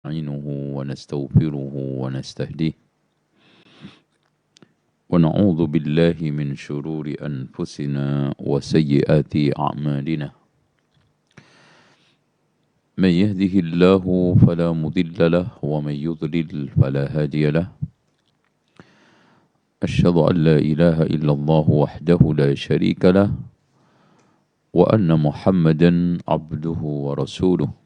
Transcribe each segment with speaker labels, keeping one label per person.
Speaker 1: نستعينه ونستغفره ونستهديه ونعوذ بالله من شرور أنفسنا وسيئات أعمالنا من يهده الله فلا مضل له ومن يضلل فلا هادي له أشهد أن لا إله إلا الله وحده لا شريك له وأن محمدا عبده ورسوله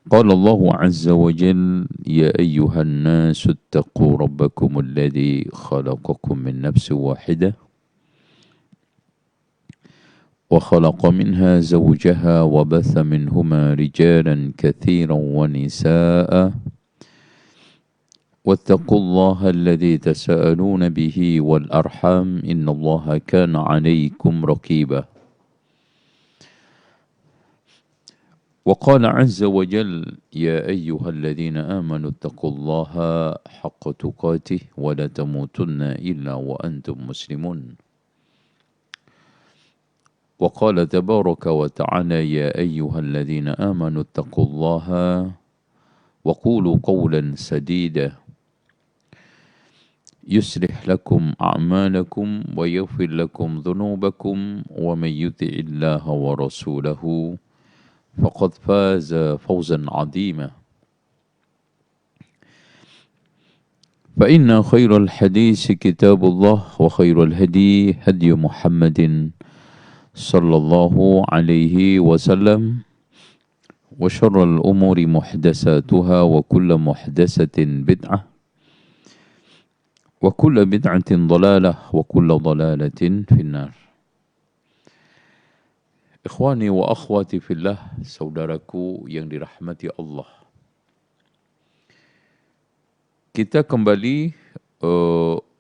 Speaker 1: قال الله عز وجل يا أيها الناس اتقوا ربكم الذي خلقكم من نفس واحدة وخلق منها زوجها وبث منهما رجالا كثيرا ونساء واتقوا الله الذي تساءلون به والأرحام إن الله كان عليكم رقيبا وقال عز وجل يا أيها الذين آمنوا اتقوا الله حق تقاته ولا تموتن إلا وأنتم مسلمون وقال تبارك وتعالى يا أيها الذين آمنوا اتقوا الله وقولوا قولا سديدا يصلح لكم أعمالكم ويغفر لكم ذنوبكم ومن يطع الله ورسوله فقد فاز فوزا عظيما فإن خير الحديث كتاب الله وخير الهدي هدي محمد صلى الله عليه وسلم وشر الأمور محدثاتها وكل محدثة بدعة وكل بدعة ضلالة وكل ضلالة في النار. Ikhwani wa akhwati fillah, saudaraku yang dirahmati Allah. Kita kembali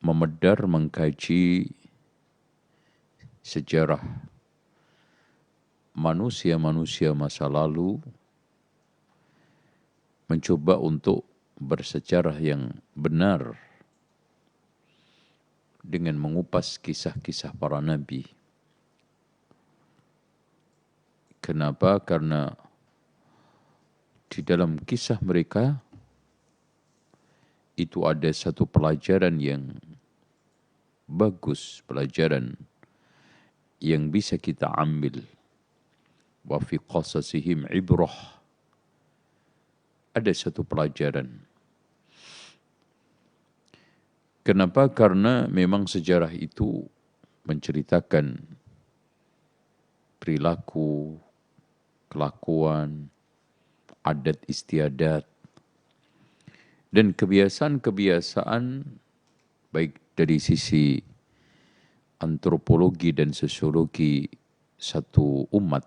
Speaker 1: memedar mengkaji sejarah manusia-manusia masa lalu, mencoba untuk bersejarah yang benar dengan mengupas kisah-kisah para nabi. Kenapa? Karena di dalam kisah mereka itu ada satu pelajaran yang bagus, pelajaran yang bisa kita ambil. Wa fi qasasihim ibrah. Ada satu pelajaran. Kenapa? Karena memang sejarah itu menceritakan perilaku, kelakuan, adat istiadat, dan kebiasaan-kebiasaan baik dari sisi antropologi dan sosiologi satu umat.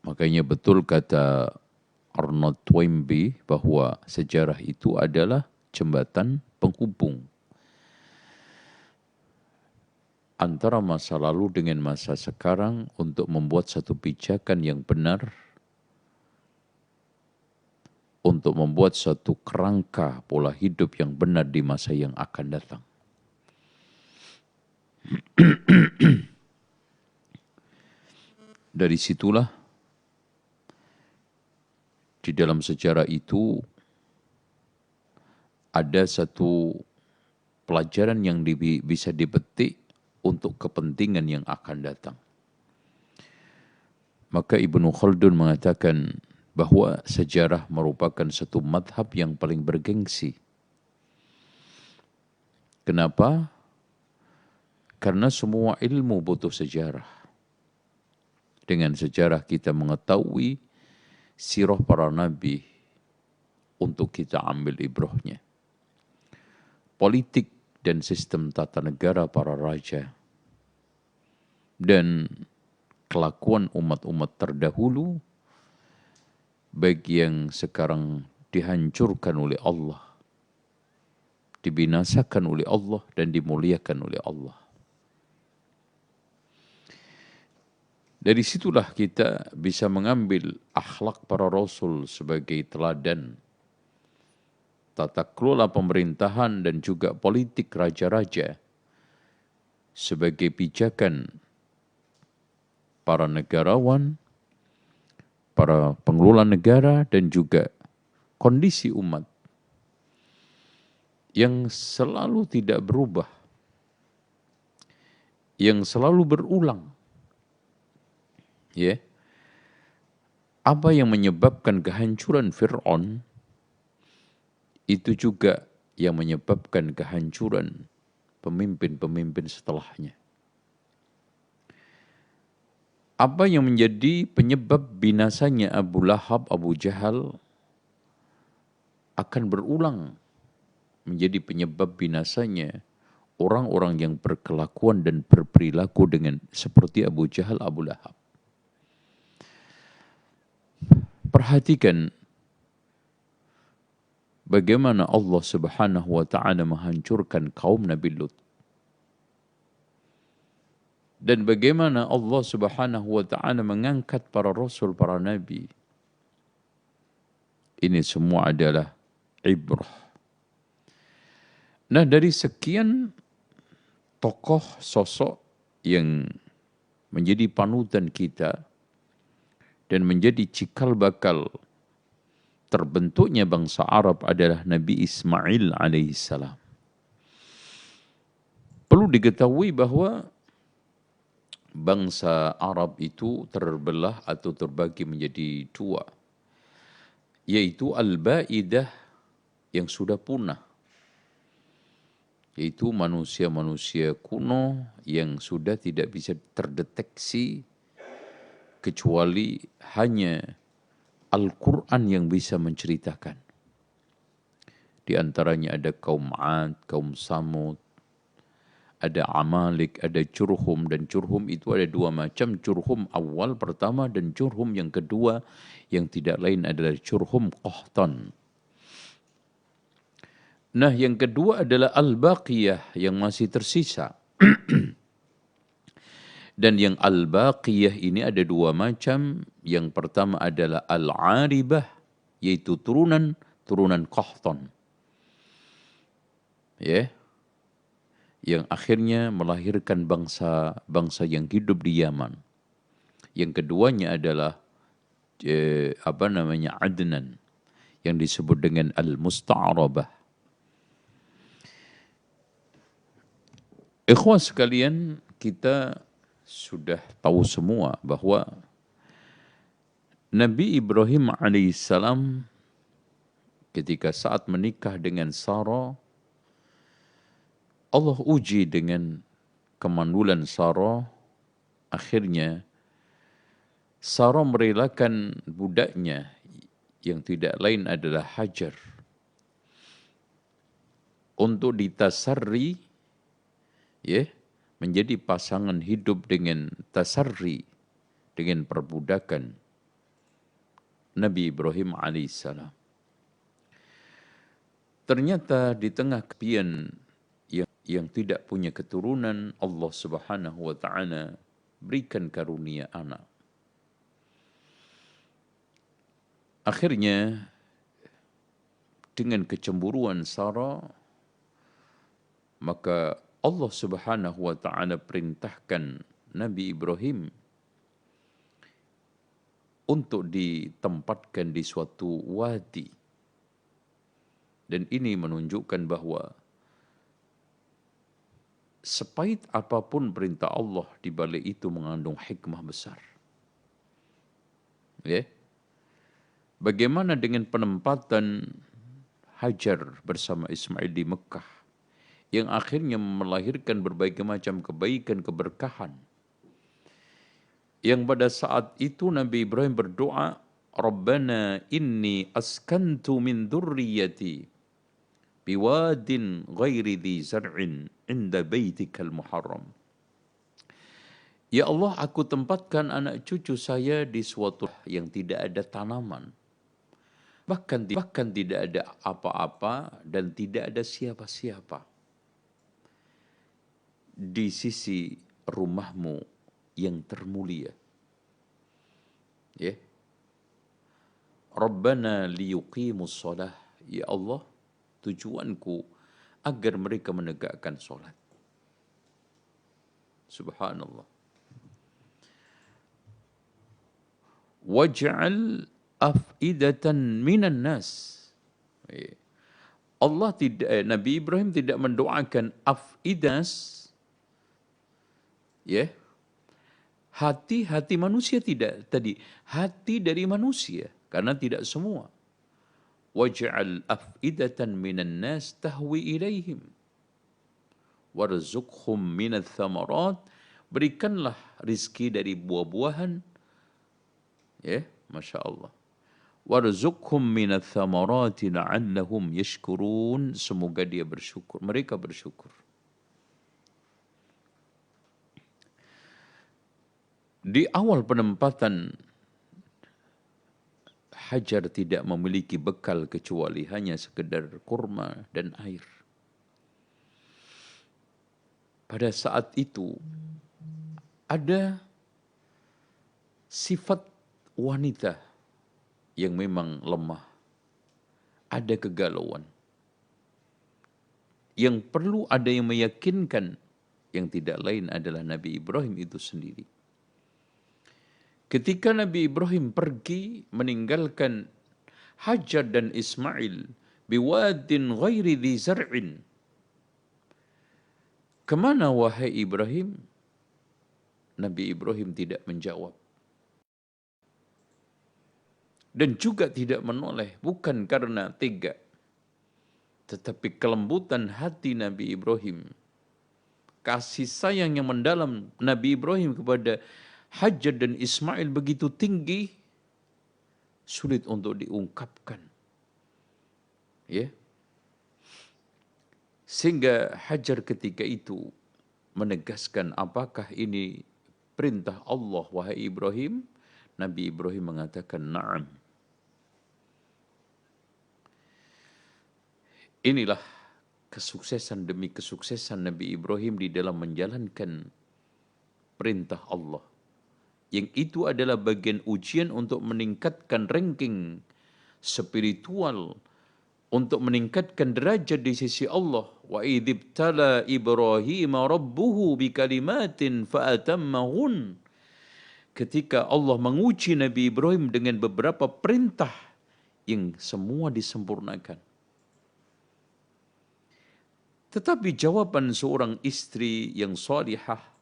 Speaker 1: Makanya betul kata Arnold Toynbee bahwa sejarah itu adalah jembatan penghubung antara masa lalu dengan masa sekarang untuk membuat satu pijakan yang benar, untuk membuat satu kerangka pola hidup yang benar di masa yang akan datang. Dari situlah di dalam sejarah itu ada satu pelajaran yang bisa dipetik untuk kepentingan yang akan datang. Maka Ibnu Khaldun mengatakan bahwa sejarah merupakan satu madhab yang paling bergengsi. Kenapa? Karena semua ilmu butuh sejarah. Dengan sejarah kita mengetahui sirah para nabi untuk kita ambil ibrahnya. Politik dan sistem tata negara para raja, dan kelakuan umat-umat terdahulu, baik yang sekarang dihancurkan oleh Allah, dibinasakan oleh Allah, dan dimuliakan oleh Allah. Dari situlah kita bisa mengambil akhlak para rasul sebagai teladan tata kelola pemerintahan dan juga politik raja-raja sebagai pijakan para negarawan, para pengelola negara, dan juga kondisi umat yang selalu tidak berubah, yang selalu berulang. Ya, apa yang menyebabkan kehancuran Fir'aun itu juga yang menyebabkan kehancuran pemimpin-pemimpin setelahnya. Apa yang menjadi penyebab binasanya Abu Lahab, Abu Jahal akan berulang menjadi penyebab binasanya orang-orang yang berkelakuan dan berperilaku dengan seperti Abu Jahal, Abu Lahab. Perhatikan bagaimana Allah Subhanahu wa taala menghancurkan kaum Nabi Lut. Dan bagaimana Allah Subhanahu wa taala mengangkat para rasul, para nabi. Ini semua adalah ibrah. Nah, dari sekian tokoh sosok yang menjadi panutan kita dan menjadi cikal bakal terbentuknya bangsa Arab adalah Nabi Ismail alaihissalam. Perlu diketahui bahwa bangsa Arab itu terbelah atau terbagi menjadi dua, yaitu Al-Ba'idah yang sudah punah, yaitu manusia-manusia kuno yang sudah tidak bisa terdeteksi kecuali hanya Al-Quran yang bisa menceritakan. Di antaranya ada kaum 'Ad, kaum Samud, ada Amalik, ada Jurhum, dan Jurhum itu ada dua macam, Jurhum awal pertama dan Jurhum yang kedua yang tidak lain adalah Jurhum Qahtan. Nah, yang kedua adalah Al-Baqiyah yang masih tersisa. Dan yang Al-Baqiyah ini ada dua macam. Yang pertama adalah Al-Aribah, yaitu turunan Qahtan. Ya. Yang akhirnya melahirkan bangsa yang hidup di Yaman. Yang keduanya adalah Adnan, yang disebut dengan Al-Musta'arabah. Ikhwan sekalian, kita sudah tahu semua bahwa Nabi Ibrahim alaihissalam ketika saat menikah dengan Sarah, Allah uji dengan kemandulan Sarah. Akhirnya Sarah merelakan budaknya yang tidak lain adalah Hajar untuk ditasarri, ya, menjadi pasangan hidup dengan tasarri, dengan perbudakan Nabi Ibrahim alaihissalam. Ternyata di tengah kepian yang tidak punya keturunan, Allah Subhanahu wa taala berikan karunia anak. Akhirnya dengan kecemburuan Sarah, maka Allah Subhanahu wa taala perintahkan Nabi Ibrahim untuk ditempatkan di suatu wadi. Dan ini menunjukkan bahwa sepahit apapun perintah Allah, di balik itu mengandung hikmah besar. Ya. Bagaimana dengan penempatan Hajar bersama Ismail di Mekah, yang akhirnya melahirkan berbagai macam kebaikan, keberkahan. Yang pada saat itu Nabi Ibrahim berdoa, Rabbana inni askantu min dhurriyyati biwadin ghairi dhi zar'in inda baitikal muharram. Ya Allah, aku tempatkan anak cucu saya di suatu yang tidak ada tanaman. Bahkan tidak ada apa-apa dan tidak ada siapa-siapa di sisi rumahmu yang termulia. Ya. Rabbana liyuqimus shalah. Ya Allah, tujuanku agar mereka menegakkan salat. Subhanallah. waj'al af'idatan minan nas. Allah tidak, Nabi Ibrahim tidak mendoakan afidas, ya, hati manusia tidak tadi, hati dari manusia, karena tidak semua. Waj'al af'idatan minan nas tahwi ilaihim warzuqhum minats thamarat, berikanlah rizki dari buah-buahan, ya, Masya Allah. Warzuqhum minats thamarati la'allahum yashkurun, semoga dia bersyukur, mereka bersyukur. Di awal penempatan, Hajar tidak memiliki bekal kecuali hanya sekedar kurma dan air. Pada saat itu ada sifat wanita yang memang lemah, ada kegalauan, yang perlu ada yang meyakinkan, yang tidak lain adalah Nabi Ibrahim itu sendiri. Ketika Nabi Ibrahim pergi meninggalkan Hajar dan Ismail biwadin ghairi dhi zar'in, kemana wahai Ibrahim? Nabi Ibrahim tidak menjawab. Dan juga tidak menoleh, bukan karena tega, tetapi kelembutan hati Nabi Ibrahim, kasih sayang yang mendalam Nabi Ibrahim kepada Hajar dan Ismail begitu tinggi, sulit untuk diungkapkan. Ya. Sehingga Hajar ketika itu menegaskan, apakah ini perintah Allah wahai Ibrahim? Nabi Ibrahim mengatakan na'am. Inilah kesuksesan demi kesuksesan Nabi Ibrahim di dalam menjalankan perintah Allah. Yang itu adalah bagian ujian untuk meningkatkan ranking spiritual, untuk meningkatkan derajat di sisi Allah. Wa idzibtala Ibrahim rabbuhu bikalimatin fa'atammahun. Ketika Allah menguji Nabi Ibrahim dengan beberapa perintah yang semua disempurnakan. Tetapi jawaban seorang istri yang salihah,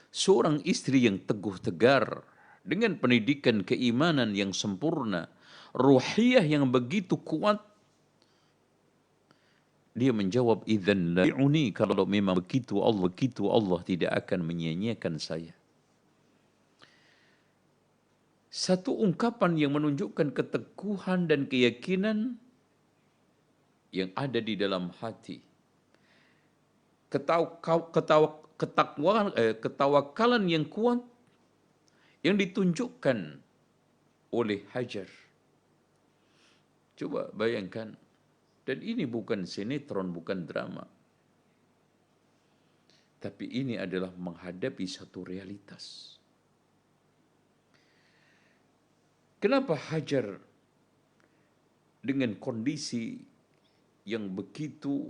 Speaker 1: seorang istri yang teguh tegar, dengan pendidikan keimanan yang sempurna, ruhiyah yang begitu kuat, dia menjawab, idzan la yu'ni, kalau memang begitu Allah tidak akan menyia-nyiakan saya. Satu ungkapan yang menunjukkan keteguhan dan keyakinan yang ada di dalam hati. Ketawakalan yang kuat yang ditunjukkan oleh Hajar. Coba bayangkan, dan ini bukan sinetron, bukan drama. Tapi ini adalah menghadapi satu realitas. Kenapa Hajar dengan kondisi yang begitu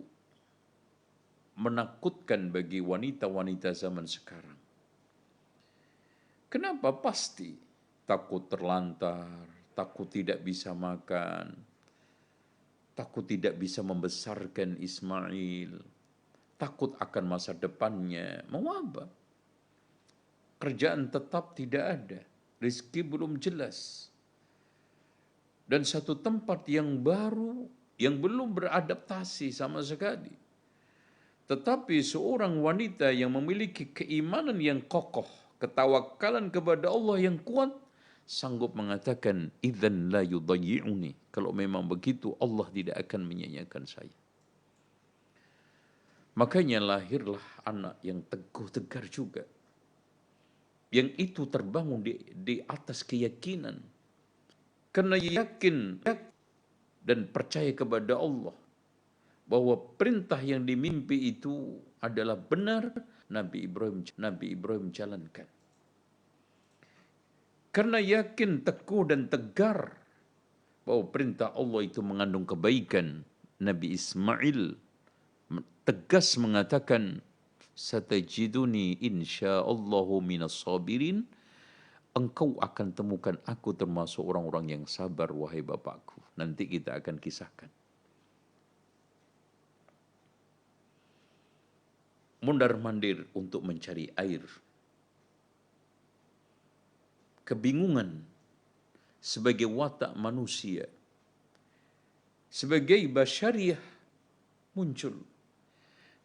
Speaker 1: menakutkan bagi wanita-wanita zaman sekarang? Kenapa? Pasti takut terlantar, takut tidak bisa makan, takut tidak bisa membesarkan Ismail, takut akan masa depannya. Mau apa? Kerjaan tetap tidak ada, rezeki belum jelas, dan satu tempat yang baru yang belum beradaptasi sama sekali. Tetapi seorang wanita yang memiliki keimanan yang kokoh, ketawakalan kepada Allah yang kuat, sanggup mengatakan, idzan la yudayyi'uni, kalau memang begitu Allah tidak akan menyia-nyiakan saya. Makanya lahirlah anak yang teguh tegar juga, yang itu terbangun di atas keyakinan, karena yakin dan percaya kepada Allah bahwa perintah yang dimimpi itu adalah benar. Nabi Ibrahim jalankan. Karena yakin, teguh dan tegar bahwa perintah Allah itu mengandung kebaikan, Nabi Ismail tegas mengatakan, satajiduni insyaallahu minas sabirin, engkau akan temukan aku termasuk orang-orang yang sabar, wahai bapakku. Nanti kita akan kisahkan. Mondar-mandir untuk mencari air. Kebingungan sebagai watak manusia, sebagai basyariah muncul.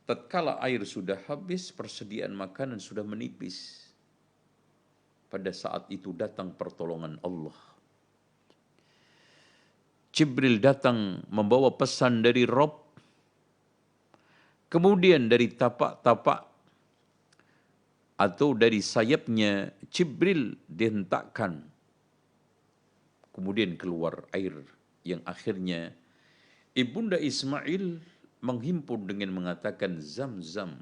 Speaker 1: Tatkala air sudah habis, persediaan makanan sudah menipis. Pada saat itu datang pertolongan Allah. Jibril datang membawa pesan dari Rabb. Kemudian dari tapak-tapak atau dari sayapnya Jibril dihentakkan. Kemudian keluar air yang akhirnya Ibunda Ismail menghimpun dengan mengatakan Zam-Zam.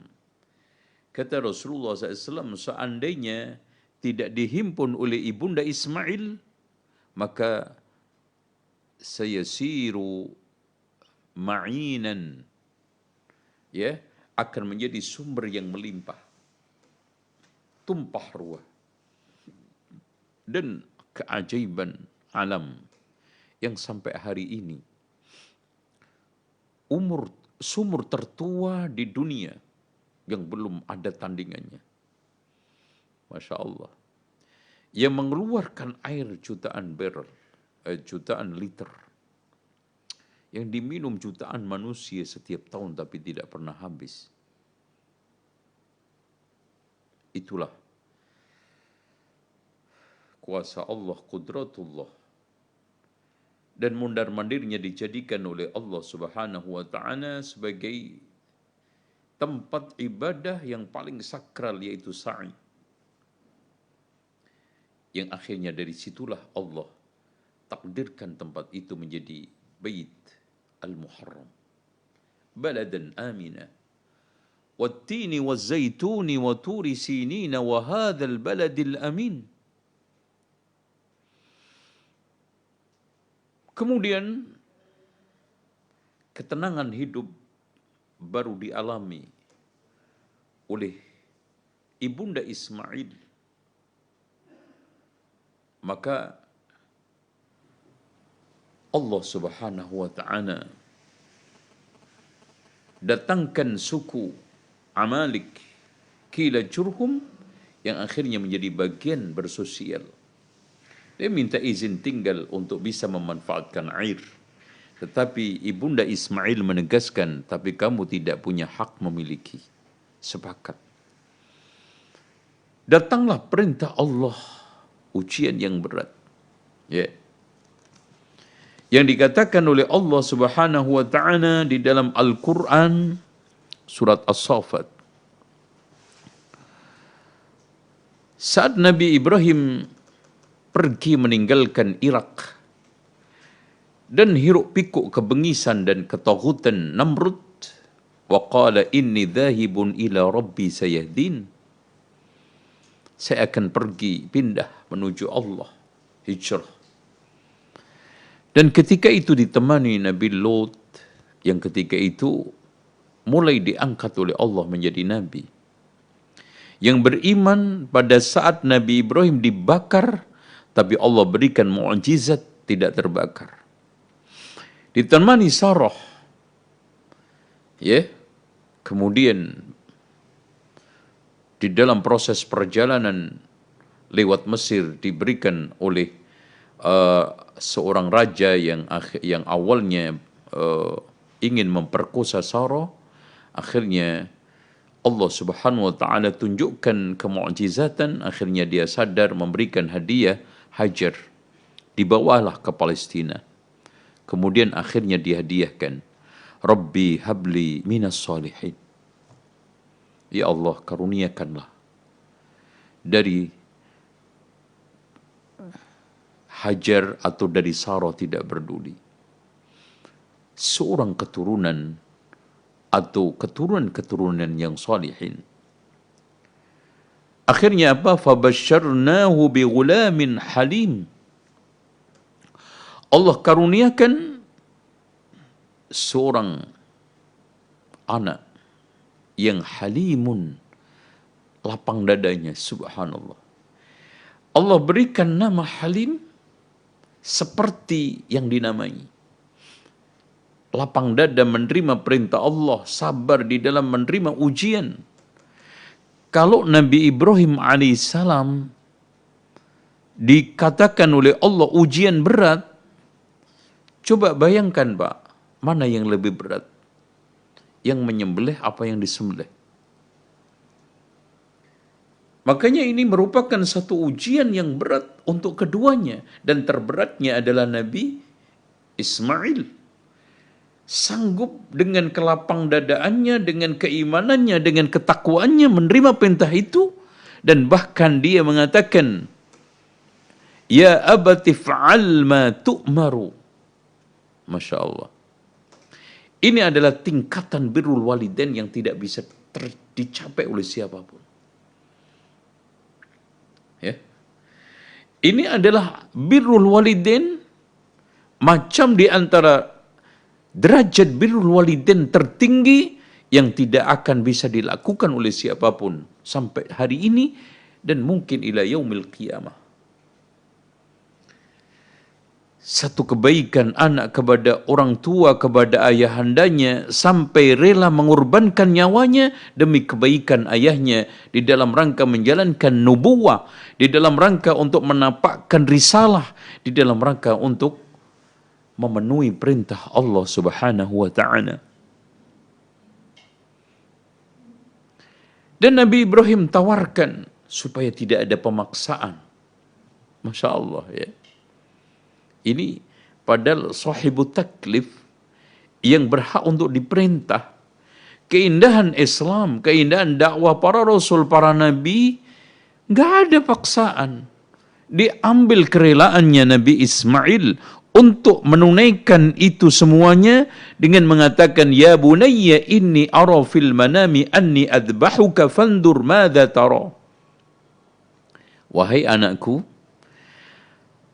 Speaker 1: Kata Rasulullah SAW, seandainya tidak dihimpun oleh Ibunda Ismail, maka sayasiru ma'inan, ya, akan menjadi sumber yang melimpah, tumpah ruah. Dan keajaiban alam yang sampai hari ini sumur tertua di dunia yang belum ada tandingannya. Masya Allah. Yang mengeluarkan air jutaan barrel, jutaan liter. Yang diminum jutaan manusia setiap tahun tapi tidak pernah habis. Itulah kuasa Allah, qudratullah. Dan mondar-mandirnya dijadikan oleh Allah Subhanahu wa Ta'ala sebagai tempat ibadah yang paling sakral, yaitu sa'i. Yang akhirnya dari situlah Allah takdirkan tempat itu menjadi Bait Al-Muharram, baladan amina, wattini wazzaituni wa turi sinina wa hadzal baladil amin. Kemudian ketenangan hidup baru dialami oleh Ibunda Ismail. Maka Allah Subhanahu wa Ta'ala datangkan suku Amalik, Kila Jurhum, yang akhirnya menjadi bagian bersosial. Dia minta izin tinggal untuk bisa memanfaatkan air. Tetapi Ibunda Ismail menegaskan, tapi kamu tidak punya hak memiliki. Sepakat. Datanglah perintah Allah, ujian yang berat. Ya. Yang dikatakan oleh Allah Subhanahu wa Ta'ala di dalam Al-Quran surat As-Saffat. Saat Nabi Ibrahim pergi meninggalkan Irak dan hiruk pikuk kebengisan dan ketaghutan Namrud, wa qala inni dhahibun ila rabbi sayahdin. Saya akan pergi, pindah menuju Allah, hijrah. Dan ketika itu ditemani Nabi Lot, yang ketika itu mulai diangkat oleh Allah menjadi nabi, yang beriman pada saat Nabi Ibrahim dibakar, tapi Allah berikan mukjizat tidak terbakar. Ditemani Sarah, ya, kemudian di dalam proses perjalanan lewat Mesir diberikan oleh seorang raja yang awalnya ingin memperkosa Sarah. Akhirnya Allah Subhanahu wa Ta'ala tunjukkan kemukjizatan, akhirnya dia sadar memberikan hadiah Hajar, dibawalah ke Palestina. Kemudian akhirnya dihadiahkan, Rabbi habli minas salihin. Ya Allah, karuniakanlah dari Hajar atau dari Sarah, tidak peduli, seorang keturunan atau keturunan-keturunan yang salihin. Akhirnya apa? Fabasyarnahu bighulamin halim. Allah karuniakan seorang anak yang halimun, lapang dadanya, subhanallah. Allah berikan nama Halim seperti yang dinamai. Lapang dada menerima perintah Allah, sabar di dalam menerima ujian. Kalau Nabi Ibrahim alaihissalam dikatakan oleh Allah ujian berat, coba bayangkan Pak, mana yang lebih berat? Yang menyembelih apa yang disembelih? Makanya ini merupakan satu ujian yang berat untuk keduanya. Dan terberatnya adalah Nabi Ismail. Sanggup dengan kelapang dadaannya, dengan keimanannya, dengan ketakwaannya menerima perintah itu. Dan bahkan dia mengatakan, Ya abati fa'al ma tu'maru. Masya Allah. Ini adalah tingkatan birrul walidain yang tidak bisa dicapai oleh siapapun. Ya. Ini adalah birrul walidain, macam di antara derajat birrul walidain tertinggi yang tidak akan bisa dilakukan oleh siapapun sampai hari ini dan mungkin ila yaumil qiyamah. Satu kebaikan anak kepada orang tua, kepada ayahandanya, sampai rela mengorbankan nyawanya demi kebaikan ayahnya di dalam rangka menjalankan nubuwah, di dalam rangka untuk menampakkan risalah, di dalam rangka untuk memenuhi perintah Allah Subhanahu wa ta'ala. Dan Nabi Ibrahim tawarkan supaya tidak ada pemaksaan. Masya Allah ya. Ini padahal sahibut taklif yang berhak untuk diperintah. Keindahan Islam, keindahan dakwah para rasul, para nabi, nggak ada paksaan. Diambil kerelaannya Nabi Ismail untuk menunaikan itu semuanya dengan mengatakan, Ya bunayya inni ara fil manami anni adbahuka fandur madza tara. Wahai anakku,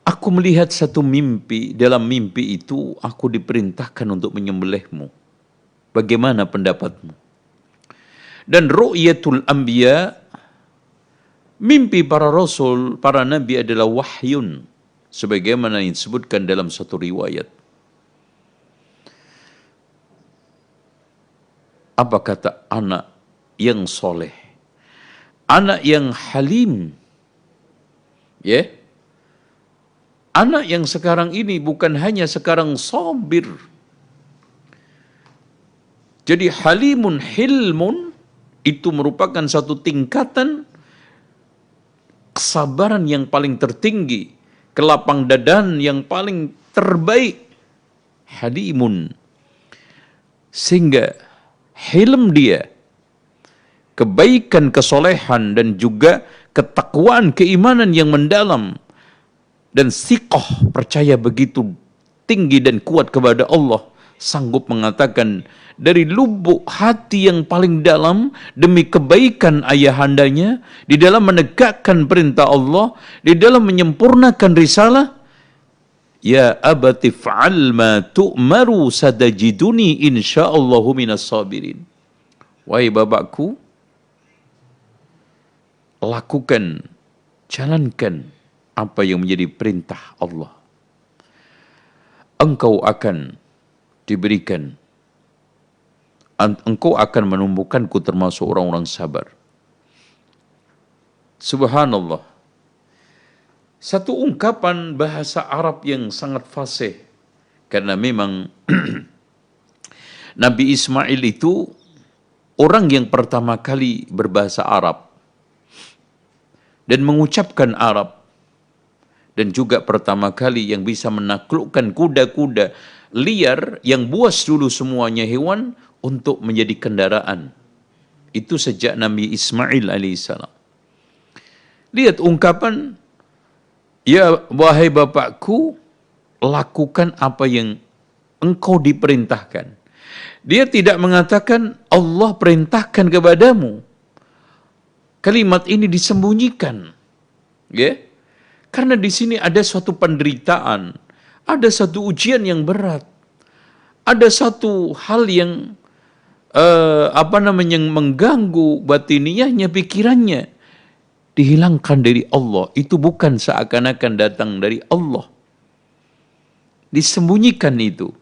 Speaker 1: aku melihat satu mimpi, dalam mimpi itu aku diperintahkan untuk menyembelihmu. Bagaimana pendapatmu? Dan ru'yatul anbiya, mimpi para rasul, para nabi adalah wahyun. Sebagaimana yang disebutkan dalam satu riwayat. Apa kata anak yang soleh? Anak yang halim. Ya? Anak yang sekarang ini bukan hanya sekarang sabir. Jadi halimun hilmun itu merupakan satu tingkatan kesabaran yang paling tertinggi, kelapang dadan yang paling terbaik. Halimun. Sehingga hilm dia, kebaikan, kesolehan dan juga ketakwaan, keimanan yang mendalam, dan siqah, percaya begitu tinggi dan kuat kepada Allah, sanggup mengatakan dari lubuk hati yang paling dalam demi kebaikan ayahandanya, di dalam menegakkan perintah Allah, di dalam menyempurnakan risalah, Ya abati fa'al ma tu'maru sadajiduni insyaallahu minas sabirin. Wahai bapakku, lakukan, jalankan apa yang menjadi perintah Allah. Engkau akan diberikan, engkau akan menumbuhkanku termasuk orang-orang sabar. Subhanallah. Satu ungkapan bahasa Arab yang sangat fasih. Karena memang Nabi Ismail itu orang yang pertama kali berbahasa Arab dan mengucapkan Arab. Dan juga pertama kali yang bisa menaklukkan kuda-kuda liar yang buas dulu semuanya hewan untuk menjadi kendaraan. Itu sejak Nabi Ismail alaihissalam. Lihat ungkapan, Ya wahai bapakku, lakukan apa yang engkau diperintahkan. Dia tidak mengatakan Allah perintahkan kepadamu. Kalimat ini disembunyikan. Ya? Karena di sini ada suatu penderitaan, ada satu ujian yang berat, ada satu hal yang mengganggu batiniyahnya, pikirannya. dihilangkan dari Allah, itu bukan seakan-akan datang dari Allah. Disembunyikan itu.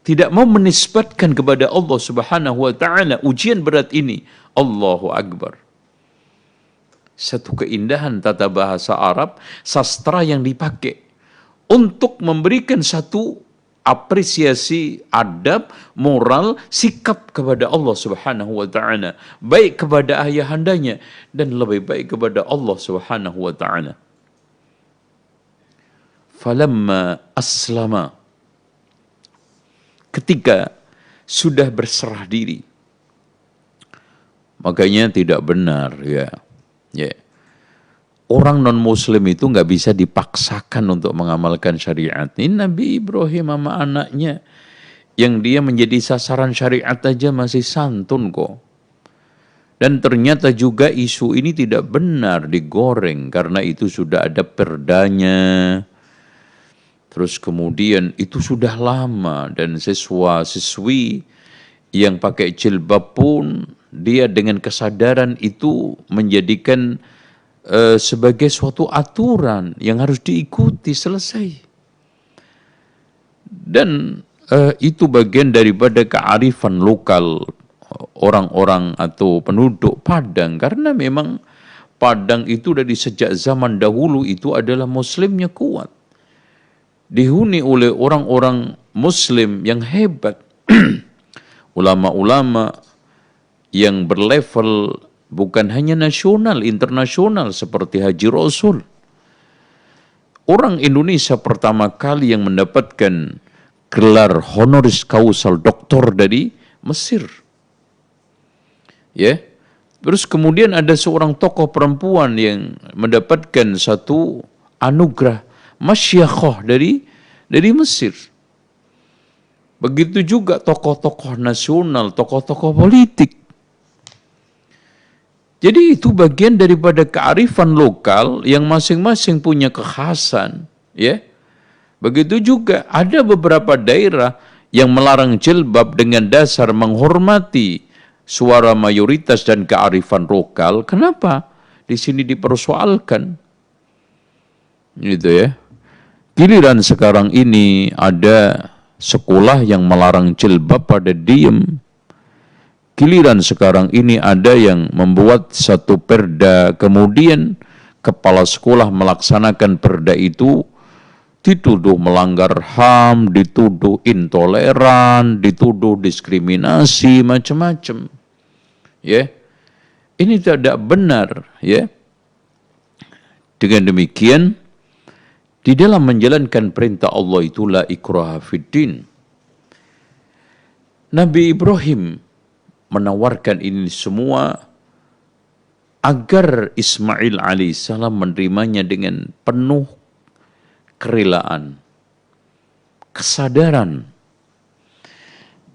Speaker 1: Tidak mau menisbatkan kepada Allah Subhanahu wa taala ujian berat ini. Allahu Akbar. Satu keindahan tata bahasa Arab, sastra yang dipakai untuk memberikan satu apresiasi, adab, moral, sikap kepada Allah Subhanahu wa taala, baik kepada ayahandanya dan lebih baik kepada Allah Subhanahu wa taala. Falamma aslama, ketika sudah berserah diri. Makanya tidak benar ya. Orang non-muslim itu nggak bisa dipaksakan untuk mengamalkan syariat. Ini Nabi Ibrahim sama anaknya yang dia menjadi sasaran syariat aja masih santun kok. Dan ternyata juga isu ini tidak benar digoreng karena itu sudah ada perdanya. Terus kemudian itu sudah lama dan siswa-siswi yang pakai jilbab pun dia dengan kesadaran itu menjadikan sebagai suatu aturan yang harus diikuti, selesai. Dan itu bagian daripada kearifan lokal orang-orang atau penduduk Padang, karena memang Padang itu dari sejak zaman dahulu itu adalah muslimnya kuat. Dihuni oleh orang-orang muslim yang hebat. Ulama-ulama yang berlevel bukan hanya nasional, internasional seperti Haji Rasul. Orang Indonesia pertama kali yang mendapatkan gelar honoris causa doktor dari Mesir. Ya. Terus kemudian ada seorang tokoh perempuan yang mendapatkan satu anugerah masyakhah dari Mesir. Begitu juga tokoh-tokoh nasional, tokoh-tokoh politik. Jadi itu bagian daripada kearifan lokal yang masing-masing punya kekhasan, ya. Begitu juga ada beberapa daerah yang melarang jilbab dengan dasar menghormati suara mayoritas dan kearifan lokal. Kenapa? Di sini dipersoalkan. Gitu ya. Giliran sekarang ini ada sekolah yang melarang jilbab pada diem. Giliran sekarang ini ada yang membuat satu perda, kemudian kepala sekolah melaksanakan perda itu dituduh melanggar HAM, dituduh intoleran, dituduh diskriminasi, macam-macam. Ya. Ini tidak benar, ya. Dengan demikian, di dalam menjalankan perintah Allah itu la ikraha fiddin. Nabi Ibrahim menawarkan ini semua agar Ismail alaihissalam menerimanya dengan penuh kerelaan, kesadaran.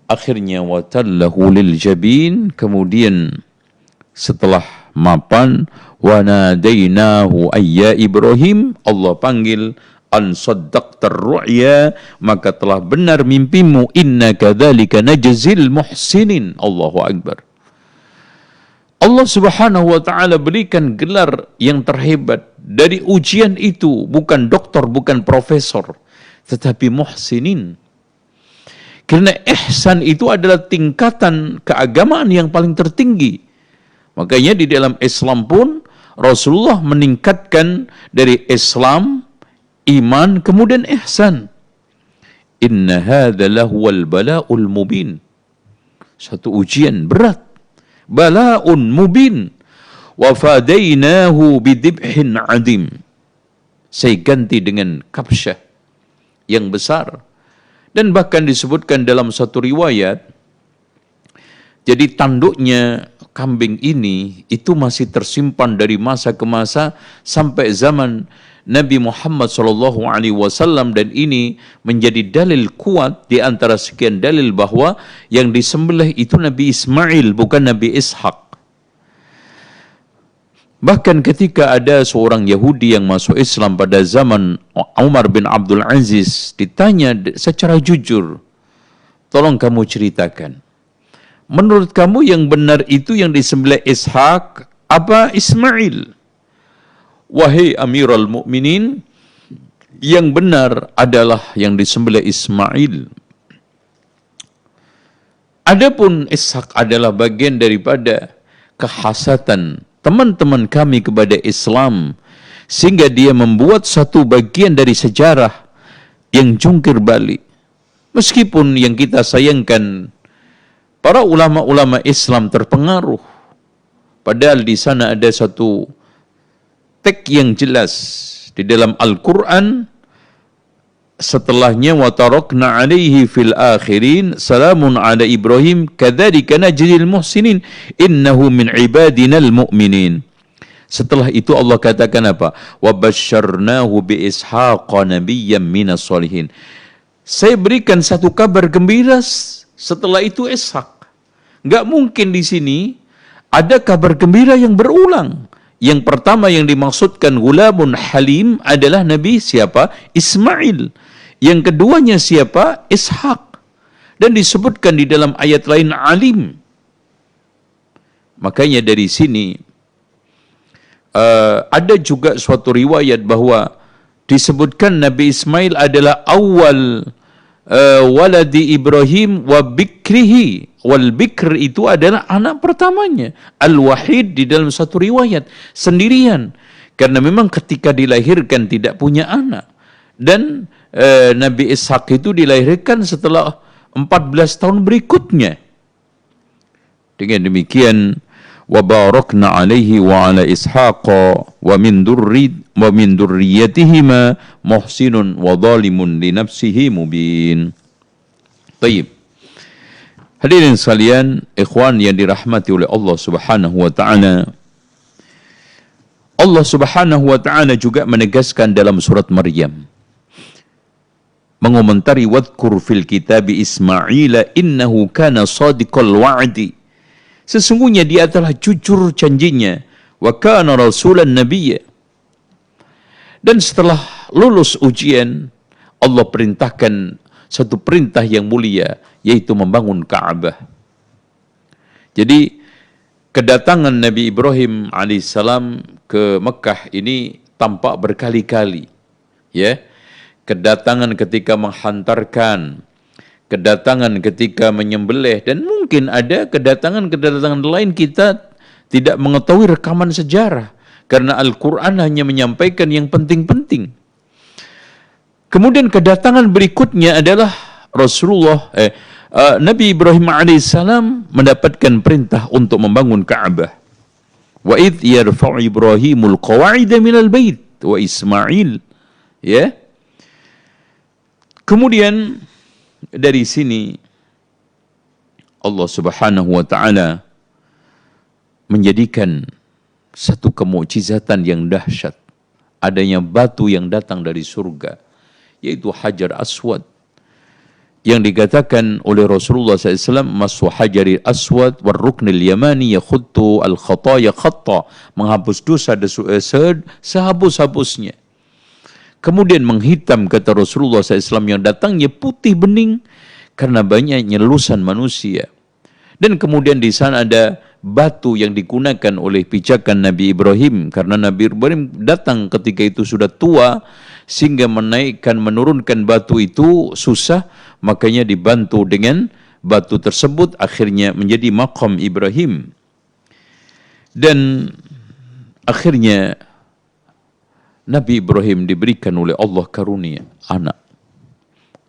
Speaker 1: Akhirnya watallahu lil jabin, kemudian setelah mapan wa nadainahu ayya Ibrahim, Allah panggil an saddaqtar ru'ya, maka telah benar mimpimu, inna kadzalika najzil muhsinin. Allahu akbar. Allah Subhanahu wa taala berikan gelar yang terhebat dari ujian itu, bukan doktor, bukan profesor, tetapi muhsinin. Karena ihsan itu adalah tingkatan keagamaan yang paling tertinggi. Makanya di dalam Islam pun Rasulullah meningkatkan dari Islam, iman, kemudian ihsan. Inna hadza lahuwal bala'ul mubin. Satu ujian berat. Bala'un mubin. Wa fadainahu bidibhin adim. Saya ganti dengan kabsyah yang besar. Dan bahkan disebutkan dalam satu riwayat, jadi tanduknya kambing ini itu masih tersimpan dari masa ke masa sampai zaman Nabi Muhammad SAW, dan ini menjadi dalil kuat di antara sekian dalil bahwa yang disembelih itu Nabi Ismail, bukan Nabi Ishak. Bahkan ketika ada seorang Yahudi yang masuk Islam pada zaman Umar bin Abdul Aziz, ditanya secara jujur, tolong kamu ceritakan, menurut kamu yang benar itu yang disembelih Ishak apa Ismail? wahai Amirul Mukminin, yang benar adalah yang disembelih Ismail. Adapun Ishak adalah bagian daripada kehasatan teman-teman kami kepada Islam, sehingga dia membuat satu bagian dari sejarah yang jungkir balik. Meskipun yang kita sayangkan, para ulama-ulama Islam terpengaruh, padahal di sana ada satu teks yang jelas di dalam Al-Quran. Setelahnya, wa tarakna alaihi fil akhirin salamun ala Ibrahim kadzalika najzil muhsinin innahu min ibadinal mu'minin. Setelah itu Allah katakan apa? Wa basyarnahu bi ishaqa nabiyyan minas solihin. Saya berikan satu kabar gembira setelah itu Ishak. Enggak mungkin di sini ada kabar gembira yang berulang. Yang pertama yang dimaksudkan gulamun halim adalah Nabi siapa? Ismail. Yang keduanya siapa? Ishak. Dan disebutkan di dalam ayat lain alim. Makanya dari sini ada juga suatu riwayat bahwa disebutkan Nabi Ismail adalah awal waladi Ibrahim wa bikrihi. Wal bikr itu adalah anak pertamanya. Al-wahid di dalam satu riwayat. Sendirian. Karena memang ketika dilahirkan tidak punya anak. Dan Nabi Ishak itu dilahirkan setelah 14 tahun berikutnya. Dengan demikian, wa barakna alaihi wa ala ishaqa wa min durriyatihima muhsinun wa zalimun li nafsihi mubin. Baik. Hadirin sekalian, ikhwan yang dirahmati oleh Allah Subhanahu wa taala. Allah Subhanahu wa taala juga menegaskan dalam surat Maryam, mengomentari wadkur fil kitabi Ismail innahu kana sadiqal wa'di. Sesungguhnya dia adalah jujur janjinya, wa kana rasulan nabiyya. Dan setelah lulus ujian, Allah perintahkan satu perintah yang mulia, yaitu membangun Ka'bah. Jadi kedatangan Nabi Ibrahim alaihissalam ke Mekah ini tampak berkali-kali, ya. Kedatangan ketika menghantarkan, kedatangan ketika menyembelih, dan mungkin ada kedatangan-kedatangan lain kita tidak mengetahui rekaman sejarah, karena Al-Quran hanya menyampaikan yang penting-penting. Kemudian kedatangan berikutnya adalah Nabi Ibrahim alaihissalam mendapatkan perintah untuk membangun Ka'bah. Wa idh yarfa'u Ibrahimul qawa'ida minal bait wa Ismail, ya. Kemudian dari sini Allah Subhanahu wa taala menjadikan satu kemukjizatan yang dahsyat, adanya batu yang datang dari surga, yaitu Hajar Aswad, yang dikatakan oleh Rasulullah SAW, masu hajaril aswad war ruknil yamani yakhuttu al khataya khatta, menghapus dosa sehapus-hapusnya. Kemudian menghitam, kata Rasulullah SAW, yang datangnya putih bening karena banyaknya lelusan manusia. Dan kemudian di sana ada batu yang digunakan oleh pijakan Nabi Ibrahim, karena Nabi Ibrahim datang ketika itu sudah tua, sehingga menurunkan batu itu susah, makanya dibantu dengan batu tersebut, akhirnya menjadi maqam Ibrahim. Dan akhirnya Nabi Ibrahim diberikan oleh Allah karunia anak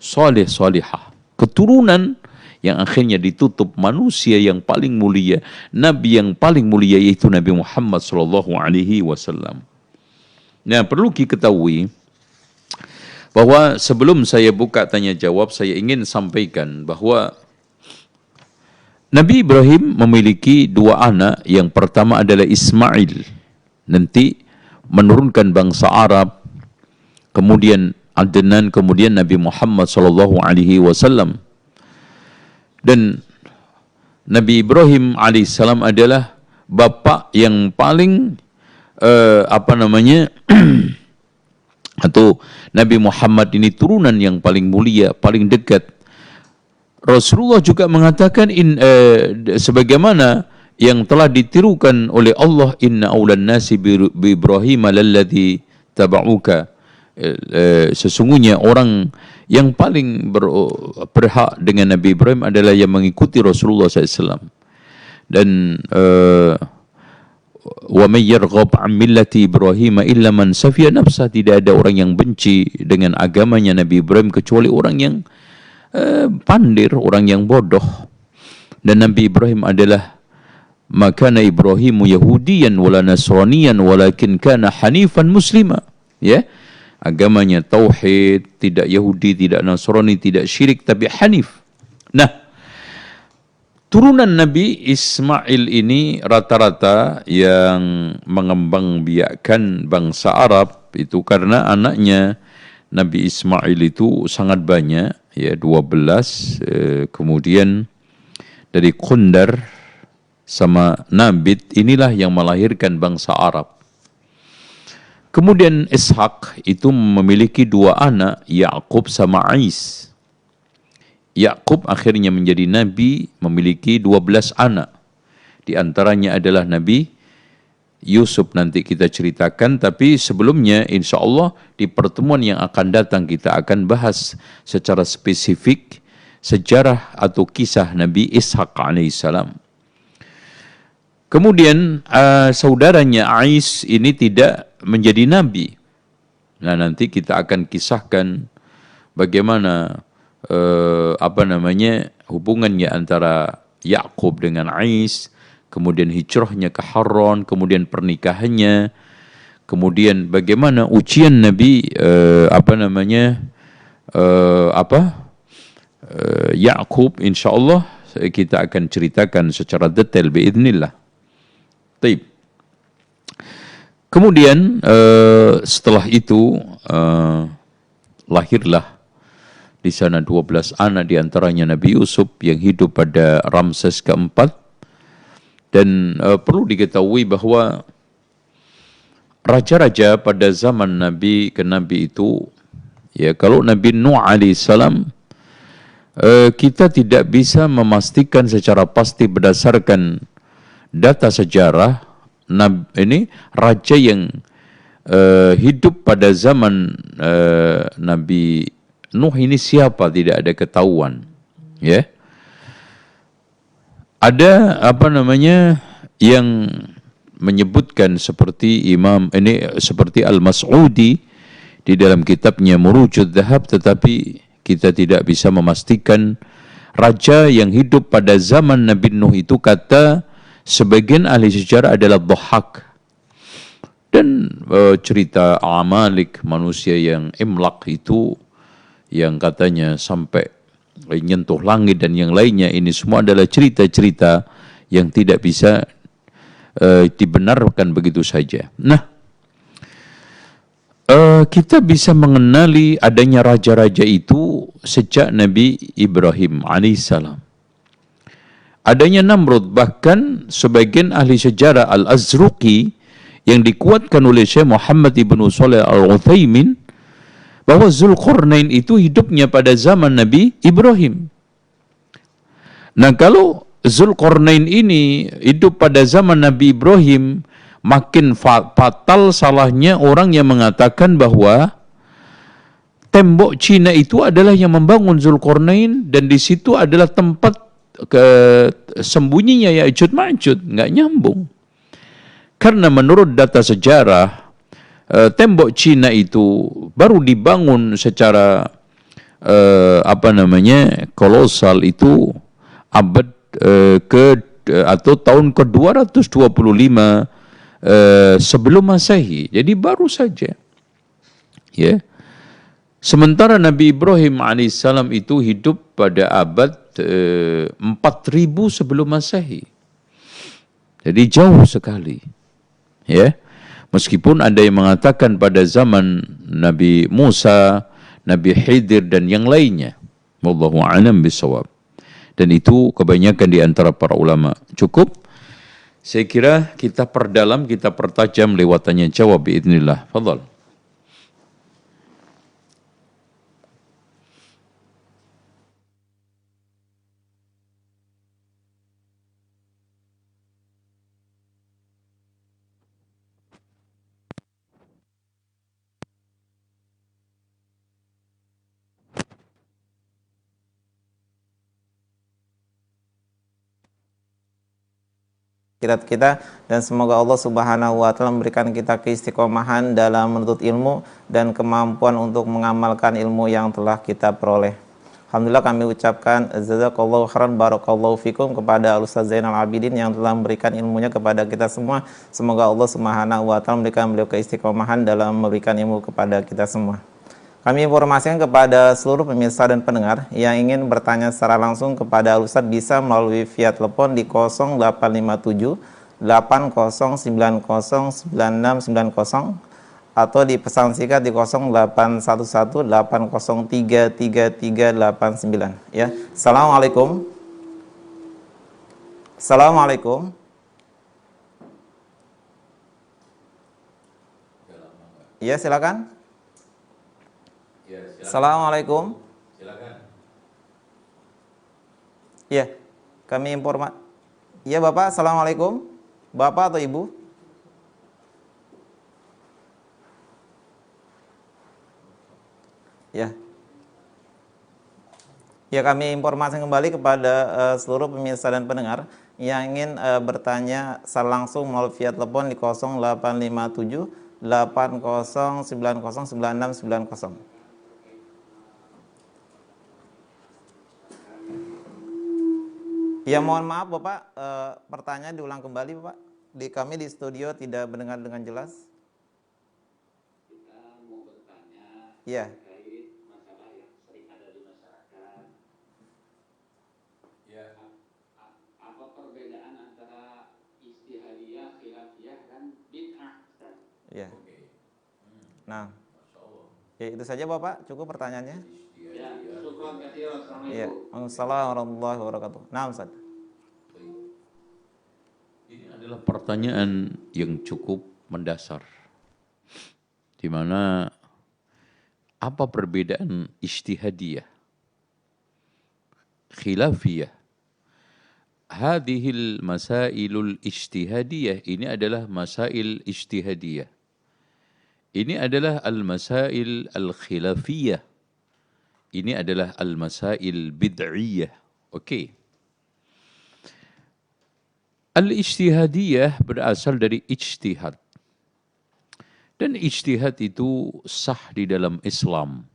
Speaker 1: saleh salihah, keturunan yang akhirnya ditutup manusia yang paling mulia, nabi yang paling mulia, yaitu Nabi Muhammad sallallahu alaihi wasallam. Nah, perlu diketahui bahwa sebelum saya buka tanya jawab, saya ingin sampaikan bahwa Nabi Ibrahim memiliki dua anak. Yang pertama adalah Ismail, nanti menurunkan bangsa Arab, kemudian Adnan, kemudian Nabi Muhammad sallallahu alaihi wasallam. Dan Nabi Ibrahim alaihissalam adalah bapak yang paling atau Nabi Muhammad ini turunan yang paling mulia, paling dekat. Rasulullah juga mengatakan sebagaimana yang telah ditirukan oleh Allah, inna aulan nasi bi Ibrahim lalladzi tabauka, sesungguhnya orang yang paling berhak dengan Nabi Ibrahim adalah yang mengikuti Rasulullah SAW. Dan wa may yarghab an millati Ibrahim illa man safiya nafsah, tidak ada orang yang benci dengan agamanya Nabi Ibrahim kecuali orang yang pandir, orang yang bodoh. Dan Nabi Ibrahim adalah makana Ibrahimu Yahudiyan wala Nasraniyan walakin kana hanifan muslima, ya, agamanya tauhid, tidak Yahudi, tidak Nasrani, tidak syirik, tapi hanif. Nah, turunan Nabi Ismail ini rata-rata yang mengembangbiakkan bangsa Arab itu karena anaknya Nabi Ismail itu sangat banyak, ya, 12, kemudian dari Qundar sama Nabit, inilah yang melahirkan bangsa Arab. Kemudian Ishak itu memiliki 2 anak, Yakub sama Ais. Yakub akhirnya menjadi nabi, memiliki 12 anak. Di antaranya adalah Nabi Yusuf, nanti kita ceritakan, tapi sebelumnya insya Allah di pertemuan yang akan datang kita akan bahas secara spesifik sejarah atau kisah Nabi Ishak alaihissalam. Kemudian saudaranya Ais ini tidak menjadi nabi. Nah, nanti kita akan kisahkan bagaimana hubungannya antara Yakub dengan Ais, kemudian hijrahnya ke Haran, kemudian pernikahannya, kemudian bagaimana ujian Nabi Yakub, insyaallah kita akan ceritakan secara detail biidznillah. Taib. Kemudian setelah itu lahirlah di sana 12 anak, di antaranya Nabi Yusuf yang hidup pada Ramses keempat. Dan perlu diketahui bahwa raja-raja pada zaman Nabi ke Nabi itu, ya, kalau Nabi Nuh alaihissalam kita tidak bisa memastikan secara pasti berdasarkan data sejarah ini raja yang hidup pada zaman Nabi Nuh ini siapa, tidak ada ketahuan, ya. Ada yang menyebutkan seperti seperti Al-Mas'udi di dalam kitabnya Murujud Dhahab, tetapi kita tidak bisa memastikan raja yang hidup pada zaman Nabi Nuh itu, kata sebagian ahli sejarah adalah Dhahak. Dan cerita Amalik, manusia yang imlak itu, yang katanya sampai menyentuh langit dan yang lainnya, ini semua adalah cerita-cerita yang tidak bisa dibenarkan begitu saja. Nah, kita bisa mengenali adanya raja-raja itu sejak Nabi Ibrahim alaihissalam. Adanya Namrud, bahkan sebagian ahli sejarah Al-Azruqi yang dikuatkan oleh Syekh Muhammad ibnu Shalih Al-Utsaimin bahwa Zulkarnain itu hidupnya pada zaman Nabi Ibrahim. Nah, kalau Zulkarnain ini hidup pada zaman Nabi Ibrahim, makin fatal salahnya orang yang mengatakan bahwa tembok Cina itu adalah yang membangun Zulkarnain dan di situ adalah tempat sembunyinya Ya'juj Ma'juj. Nggak nyambung. Karena menurut data sejarah, tembok Cina itu baru dibangun secara kolosal itu abad atau tahun ke-225 sebelum Masehi. Jadi baru saja. Ya. Sementara Nabi Ibrahim alaihissalam itu hidup pada abad 4000 sebelum Masehi. Jadi jauh sekali. Ya. Meskipun ada yang mengatakan pada zaman Nabi Musa, Nabi Khidir dan yang lainnya. Wallahu a'lam bishawab. Dan itu kebanyakan di antara para ulama. Cukup. Saya kira kita perdalam, kita pertajam lewat tanya jawab biidznillah. Fadhal.
Speaker 2: kita dan semoga Allah Subhanahu wa taala memberikan kita keistiqomahan dalam menuntut ilmu dan kemampuan untuk mengamalkan ilmu yang telah kita peroleh. Alhamdulillah kami ucapkan jazakallahu khairan barakallahu fikum kepada Ustaz Zainal Abidin yang telah memberikan ilmunya kepada kita semua. Semoga Allah Subhanahu wa taala memberikan beliau keistiqomahan dalam memberikan ilmu kepada kita semua. Kami informasikan kepada seluruh pemirsa dan pendengar yang ingin bertanya secara langsung kepada Ustaz bisa melalui via telepon di 0857 8090 9690 atau di pesan singkat di 0811 803 3389 ya. Assalamualaikum. Assalamualaikum. Ya, silakan. Assalamualaikum.
Speaker 1: Silakan.
Speaker 2: Ya, kami Ya, Bapak, Assalamualaikum. Bapak atau Ibu? Ya. Ya, kami informasi kembali kepada seluruh pemirsa dan pendengar yang ingin bertanya secara langsung melalui via telepon di 0857 8090 9690. Ya, mohon maaf Bapak, pertanyaan diulang kembali Bapak. Kami di studio tidak mendengar dengan jelas.
Speaker 1: Kita mau bertanya
Speaker 2: Ya.
Speaker 1: terkait masalah yang sering ada di masyarakat. Ya. Apa perbedaan antara ijtihadiyah, khilafiyah, dan bid'ah?
Speaker 2: Ya.
Speaker 1: Oke.
Speaker 2: Nah, ya itu saja Bapak, cukup pertanyaannya.
Speaker 1: Ya, syukran katsiran.
Speaker 2: Ya, Assalamualaikum warahmatullahi wabarakatuh. Nah, Ustaz.
Speaker 1: Ini adalah pertanyaan yang cukup mendasar. Di mana apa perbedaan ijtihadiyah, khilafiyah? Hadhil masailul ijtihadiyah, ini adalah masail ijtihadiyah. Ini adalah al-masail al-khilafiyah. Ini adalah al-masail bid'iyah. Okey. Al-ijtihadiyah berasal dari ijtihad. Dan ijtihad itu sah di dalam Islam.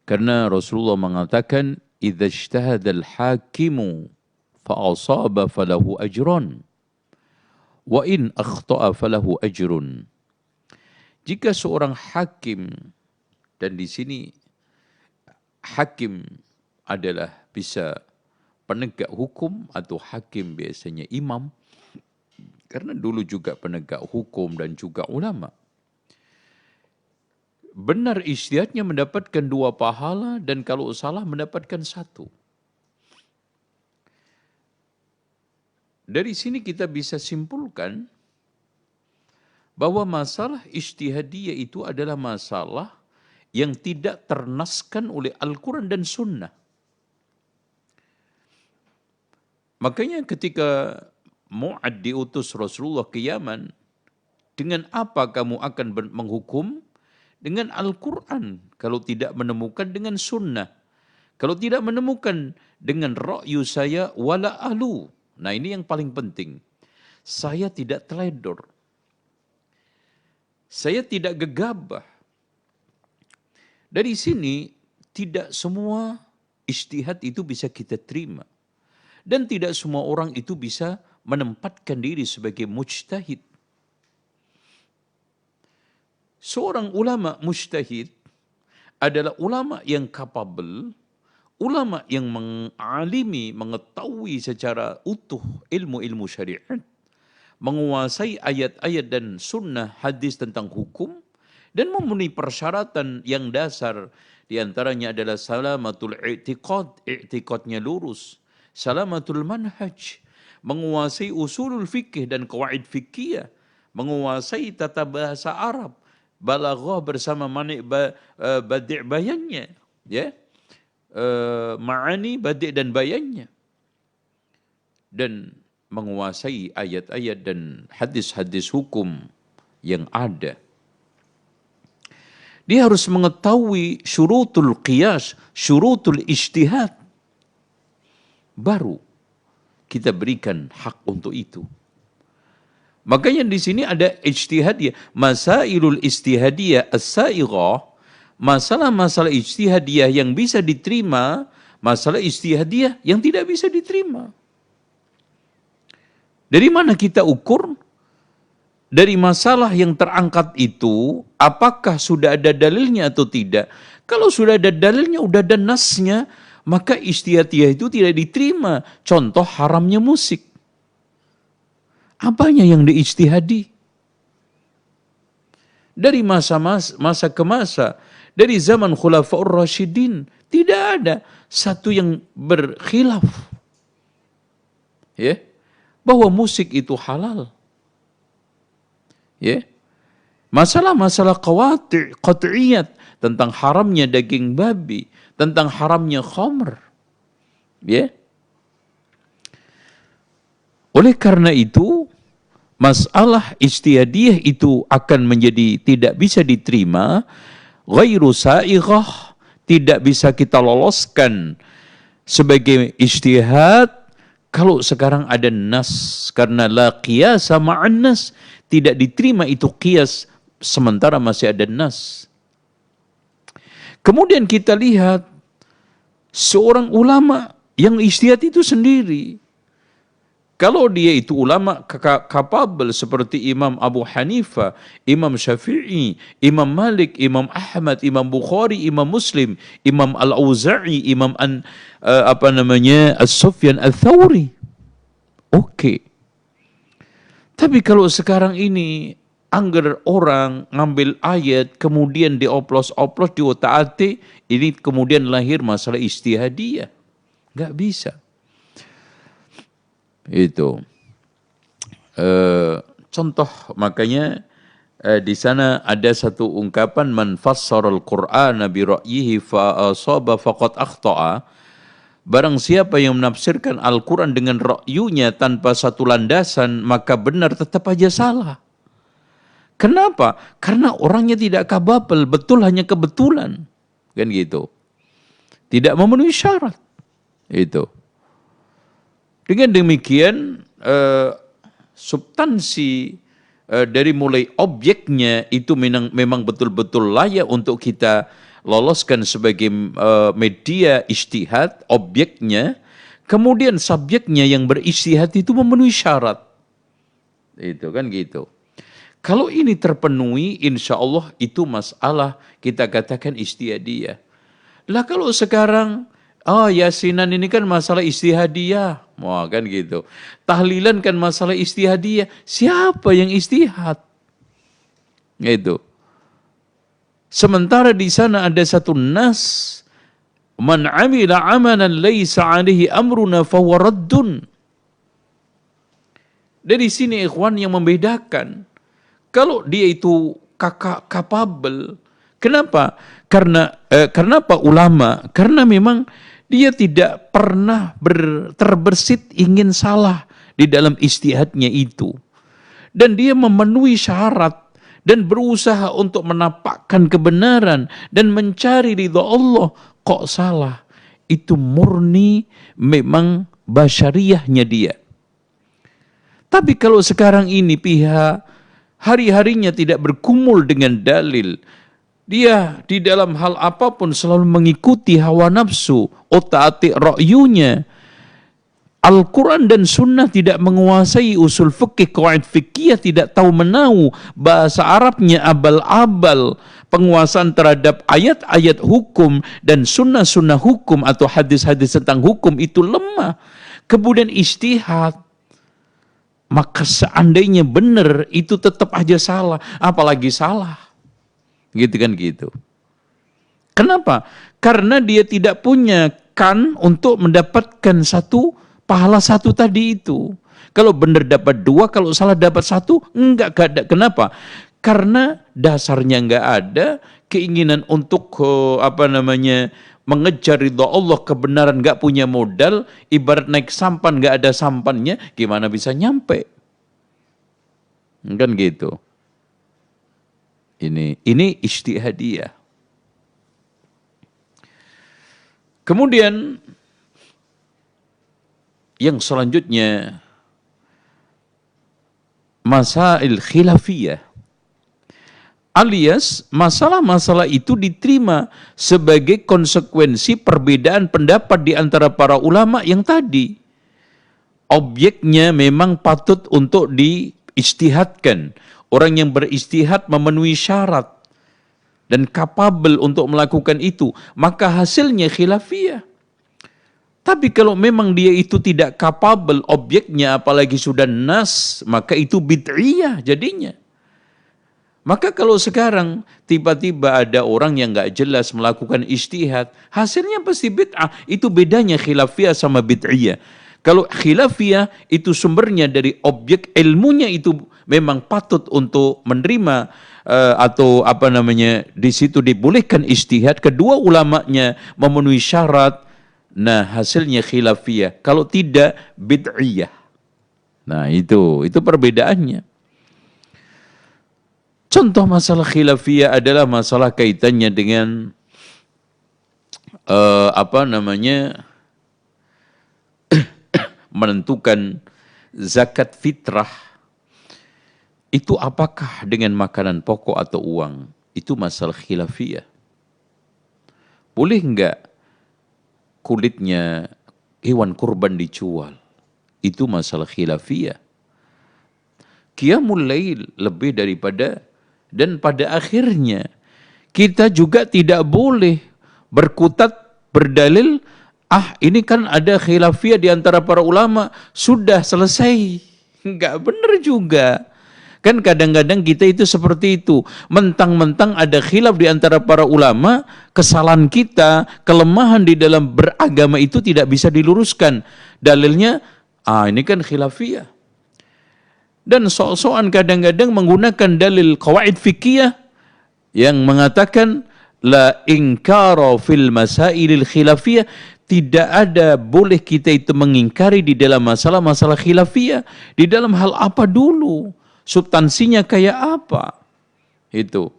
Speaker 1: Karena Rasulullah mengatakan, "Idza ijtahada al-hakimu fa asaba falahu ajrun, wa in akhta'a falahu ajrun." Jika seorang hakim, dan di sini hakim adalah bisa penegak hukum atau hakim biasanya imam, karena dulu juga penegak hukum dan juga ulama. Benar ijtihadnya mendapatkan 2 pahala dan kalau salah mendapatkan 1. Dari sini kita bisa simpulkan bahwa masalah ijtihadiyah itu adalah masalah yang tidak ternaskan oleh Al-Quran dan Sunnah. Makanya ketika Mu'ad diutus Rasulullah ke Yaman, dengan apa kamu akan menghukum? Dengan Al-Quran. Kalau tidak menemukan dengan Sunnah. Kalau tidak menemukan dengan ra'yu saya wala ahlu. Nah, ini yang paling penting. Saya tidak teledor. Saya tidak gegabah. Dari sini tidak semua ijtihad itu bisa kita terima. Dan tidak semua orang itu bisa menempatkan diri sebagai mujtahid. Seorang ulama mujtahid adalah ulama yang capable, ulama yang mengalimi, mengetahui secara utuh ilmu-ilmu syariat, menguasai ayat-ayat dan sunnah hadis tentang hukum, dan memenuhi persyaratan yang dasar. Di antaranya adalah salamatul i'tiqad, i'tiqadnya lurus. Salamatul manhaj, menguasai usulul fikih dan qawaid fikih, menguasai tata bahasa Arab, balaghah bersama manik badi' bayannya, ya, ma'ani badi' dan bayannya, dan menguasai ayat-ayat dan hadis-hadis hukum yang ada. Dia harus mengetahui syurutul qiyas, syurutul ijtihad. Baru kita berikan hak untuk itu. Makanya di sini ada ijtihadiyah, masailul ijtihadiyah as-saighah, masalah-masalah ijtihadiyah yang bisa diterima, masalah ijtihadiyah yang tidak bisa diterima. Dari mana kita ukur? Dari masalah yang terangkat itu, apakah sudah ada dalilnya atau tidak? Kalau sudah ada dalilnya, sudah ada nasnya, maka ijtihadiyah itu tidak diterima. Contoh haramnya musik. Apanya yang diijtihadi? Dari masa ke masa, dari zaman Khulafaur Rasyidin, tidak ada satu yang berkhilaf. Ya, bahwa musik itu halal. Ya. Masalah-masalah qat'iyat tentang haramnya daging babi, tentang haramnya khamr. Ya. Oleh karena itu, masalah ijtihadiyah itu akan menjadi tidak bisa diterima, ghairu sa'ighah, tidak bisa kita loloskan sebagai ijtihad kalau sekarang ada nas, karena la qiyasa ma'an nas, tidak diterima itu qiyas sementara masih ada nas. Kemudian kita lihat seorang ulama yang ijtihad itu sendiri. Kalau dia itu ulama kapabel seperti Imam Abu Hanifah, Imam Syafi'i, Imam Malik, Imam Ahmad, Imam Bukhari, Imam Muslim, Imam Al-Auza'i, Imam As-Sufyan Al-Thawri. Oke. Tapi kalau sekarang ini angger orang ngambil ayat kemudian dioplos-oplos, diotak-atik, ini kemudian lahir masalah ijtihadiyah. Enggak bisa. Itu contoh, makanya di sana ada satu ungkapan, man fassaral Qur'ana bi ra'yihi fa asaba faqad akhta'a. Barang siapa yang menafsirkan Al-Quran dengan ra'yunya tanpa satu landasan, maka benar tetap aja salah. Kenapa? Karena orangnya tidak kababel, betul hanya kebetulan. Kan gitu. Tidak memenuhi syarat. Itu. Dengan demikian, substansi dari mulai objeknya itu memang betul-betul layak untuk kita loloskan sebagai media ijtihad, objeknya, kemudian subjeknya yang berijtihad itu memenuhi syarat. Itu kan gitu. Kalau ini terpenuhi, insya Allah itu masalah kita katakan ijtihadiyah. Lah kalau sekarang, yasinan ini kan masalah ijtihadiyah. Wah kan gitu. Tahlilan kan masalah ijtihadiyah. Siapa yang ijtihad? Gitu. Sementara di sana ada satu nas, man amila amalan laisa alaihi amruna fahuwa raddun. Dari sini ikhwan yang membedakan. Kalau dia itu kapabel, kenapa? Kenapa ulama? Karena memang dia tidak pernah terbersit ingin salah di dalam ijtihadnya itu. Dan dia memenuhi syarat dan berusaha untuk menampakkan kebenaran dan mencari ridha Allah. Kok salah? Itu murni memang basyariyahnya dia. Tapi kalau sekarang ini pihak hari-harinya tidak bergumul dengan dalil, dia di dalam hal apapun selalu mengikuti hawa nafsu, otak-atik ra'yunya. Al-Quran dan Sunnah tidak menguasai usul fikih, qawaid fikih, tidak tahu menahu bahasa Arabnya abal-abal, penguasaan terhadap ayat-ayat hukum dan sunnah-sunnah hukum atau hadis-hadis tentang hukum itu lemah. Kemudian ijtihad, maka seandainya benar itu tetap aja salah, apalagi salah. Gitu kan gitu. Kenapa? Karena dia tidak punya untuk mendapatkan pahala satu tadi itu. Kalau benar dapat 2, kalau salah dapat 1, enggak ada. Kenapa? Karena dasarnya enggak ada keinginan untuk mengejar ridha Allah, kebenaran, enggak punya modal, ibarat naik sampan enggak ada sampannya, gimana bisa nyampe? Kan gitu. Ini ijtihadiyah. Kemudian Yang selanjutnya, masail khilafiyah. Alias masalah-masalah itu diterima sebagai konsekuensi perbedaan pendapat di antara para ulama yang tadi. Objeknya memang patut untuk diijtihadkan. Orang yang beristihad memenuhi syarat dan kapabel untuk melakukan itu, maka hasilnya khilafiyah. Tapi kalau memang dia itu tidak kapabel objeknya, apalagi sudah nas, maka itu bid'iyah jadinya. Maka kalau sekarang tiba-tiba ada orang yang nggak jelas melakukan ijtihad, hasilnya pasti bid'ah. Itu bedanya khilafiyah sama bid'iyah. Kalau khilafiyah itu sumbernya dari objek ilmunya itu memang patut untuk menerima atau di situ dibolehkan ijtihad. Kedua ulamanya memenuhi syarat. Nah hasilnya khilafiyah. Kalau tidak bid'iyah. Nah itu perbedaannya. Contoh masalah khilafiyah adalah masalah kaitannya dengan menentukan zakat fitrah. Itu apakah dengan makanan pokok atau uang? Itu masalah khilafiyah. Boleh enggak kulitnya hewan kurban dijual? Itu masalah khilafiyah. Qiyamul lail lebih daripada, dan pada akhirnya kita juga tidak boleh berkutat berdalil, ini kan ada khilafiyah di antara para ulama, sudah selesai. Enggak benar juga. Kan kadang-kadang kita itu seperti itu. Mentang-mentang ada khilaf di antara para ulama, kesalahan kita, kelemahan di dalam beragama itu tidak bisa diluruskan. Dalilnya, ini kan khilafiyah. Dan sok-sokan kadang-kadang menggunakan dalil qawaid fikih yang mengatakan la inkara fil masailil khilafiyah, tidak ada boleh kita itu mengingkari di dalam masalah-masalah khilafiyah. Di dalam hal apa dulu? Substansinya kayak apa? Itu.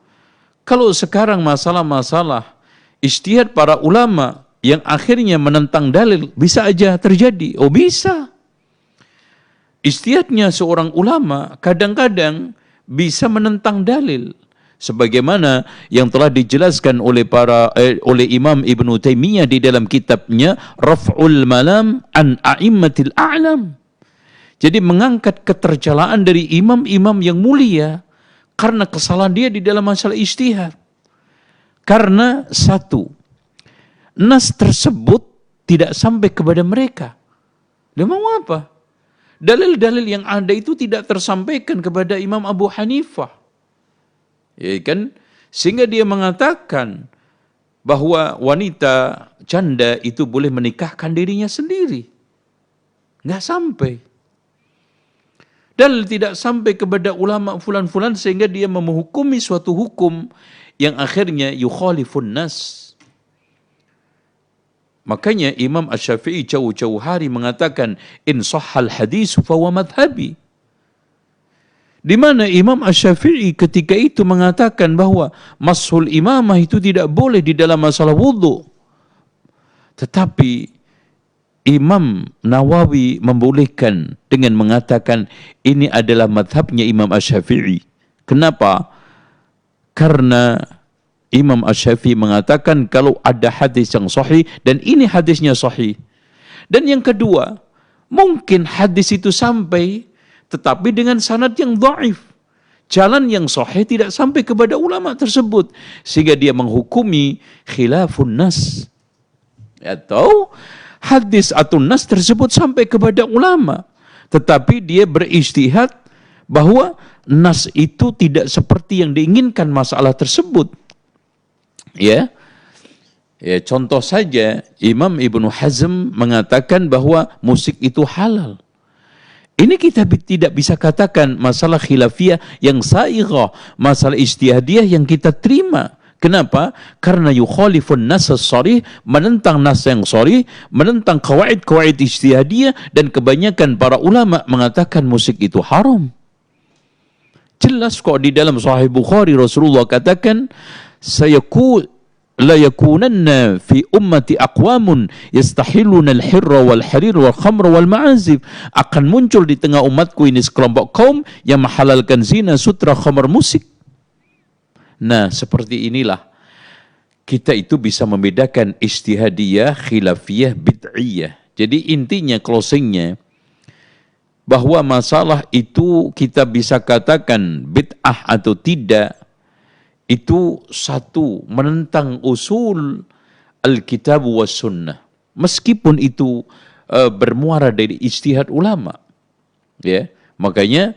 Speaker 1: Kalau sekarang masalah-masalah ijtihad para ulama yang akhirnya menentang dalil, bisa aja terjadi. Oh bisa. Ijtihadnya seorang ulama kadang-kadang bisa menentang dalil, sebagaimana yang telah dijelaskan oleh oleh Imam Ibnu Taimiyah di dalam kitabnya Raf'ul Malam an A'immatil A'lam. Jadi mengangkat ketercelaan dari imam-imam yang mulia karena kesalahan dia di dalam masalah ijtihad. Karena satu, nas tersebut tidak sampai kepada mereka. Dia mau apa? Dalil-dalil yang ada itu tidak tersampaikan kepada Imam Abu Hanifah. Ya kan? Sehingga dia mengatakan bahwa wanita janda itu boleh menikahkan dirinya sendiri. Nggak sampai. Dalil tidak sampai kepada ulama fulan-fulan sehingga dia menghukumi suatu hukum yang akhirnya yukhalifun nas. Makanya Imam Asy-Syafi'i jauh-jauh hari mengatakan in sahhal hadis fa huwa madhhabi. Di mana Imam Asy-Syafi'i ketika itu mengatakan bahwa mashul imamah itu tidak boleh di dalam masalah wudu. Tetapi Imam Nawawi membolehkan dengan mengatakan ini adalah madhabnya Imam Asy-Syafi'i. Kenapa? Karena Imam Asy-Syafi'i mengatakan kalau ada hadis yang sahih dan ini hadisnya sahih. Dan yang kedua, mungkin hadis itu sampai tetapi dengan sanad yang dhaif. Jalan yang sahih tidak sampai kepada ulama tersebut sehingga dia menghukumi khilafun nas. Atau hadis atau nas tersebut sampai kepada ulama tetapi dia berijtihad bahwa nas itu tidak seperti yang diinginkan masalah tersebut. Ya, contoh saja Imam Ibnu Hazm mengatakan bahwa musik itu halal. Ini kita tidak bisa katakan masalah khilafiyah yang sa'ighah, masalah ijtihadiyah yang kita terima. Kenapa? Karena yukhalifun nas as-sharih, menentang nas yang sharih, menentang qawaid-qawaid ijtihadiyah, dan kebanyakan para ulama mengatakan musik itu haram. Jelas kok di dalam Sahih Bukhari Rasulullah katakan la yakunanna fi ummati aqwamun yastahilluna al-hirra wal harir wal khamra wal ma'azif, akan muncul di tengah umatku ini sekelompok kaum yang menghalalkan zina, sutra, khamar, musik. Nah, seperti inilah kita itu bisa membedakan ijtihadiyah, khilafiyah, bid'iyah. Jadi intinya, closingnya, bahwa masalah itu kita bisa katakan bid'ah atau tidak, itu satu, menentang usul Alkitab was sunnah. Meskipun itu bermuara dari ijtihad ulama. Ya, makanya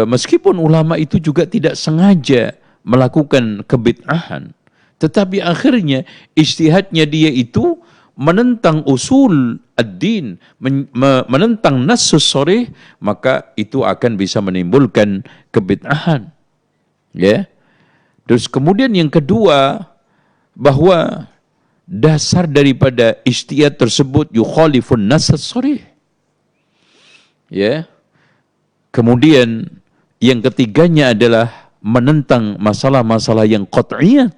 Speaker 1: meskipun ulama itu juga tidak sengaja melakukan kebid'ahan, tetapi akhirnya ijtihadnya dia itu menentang usul ad-din, menentang nassus sharih, maka itu akan bisa menimbulkan kebid'ahan. Ya. Terus kemudian yang kedua, bahwa dasar daripada ijtihad tersebut yukhalifun nassus sharih. Ya. Kemudian yang ketiganya adalah menentang masalah-masalah yang qat'iyah.